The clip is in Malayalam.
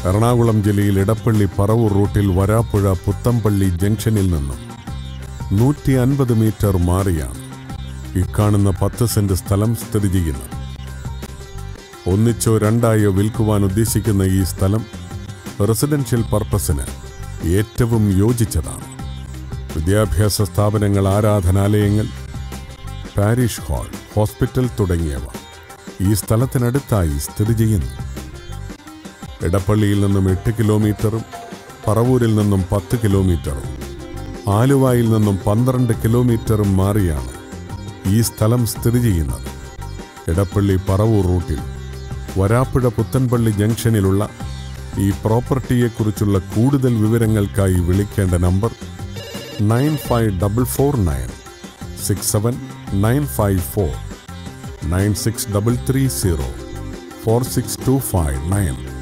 എറണാകുളം ജില്ലയിൽ ഇടപ്പള്ളി പറവൂർ റൂട്ടിൽ വരാപ്പുഴ പുത്തമ്പള്ളി ജംഗ്ഷനിൽ നിന്നും 150 മീറ്റർ മാറിയാണ് ഇക്കാണുന്ന 10 സെന്റ് സ്ഥലം സ്ഥിതി ചെയ്യുന്നത്. ഒന്നിച്ചോ രണ്ടായോ വിൽക്കുവാൻ ഉദ്ദേശിക്കുന്ന ഈ സ്ഥലം റെസിഡൻഷ്യൽ പർപ്പസിന് ഏറ്റവും യോജിച്ചതാണ്. വിദ്യാഭ്യാസ സ്ഥാപനങ്ങൾ, ആരാധനാലയങ്ങൾ, പാരിഷ് ഹാൾ, ഹോസ്പിറ്റൽ തുടങ്ങിയവ ഈ സ്ഥലത്തിനടുത്തായി സ്ഥിതി ചെയ്യുന്നു. ഇടപ്പള്ളിയിൽ നിന്നും 8 കിലോമീറ്ററും പറവൂരിൽ നിന്നും 10 കിലോമീറ്ററും ആലുവായിൽ നിന്നും 12 കിലോമീറ്ററും മാറിയാണ് ഈ സ്ഥലം സ്ഥിതി ചെയ്യുന്നത്. ഇടപ്പള്ളി പറവൂർ റൂട്ടിൽ വരാപ്പുഴ പുത്തൻപള്ളി ജംഗ്ഷനിലുള്ള ഈ പ്രോപ്പർട്ടിയെക്കുറിച്ചുള്ള കൂടുതൽ വിവരങ്ങൾക്കായി വിളിക്കേണ്ട നമ്പർ 9544967954 96330 46259.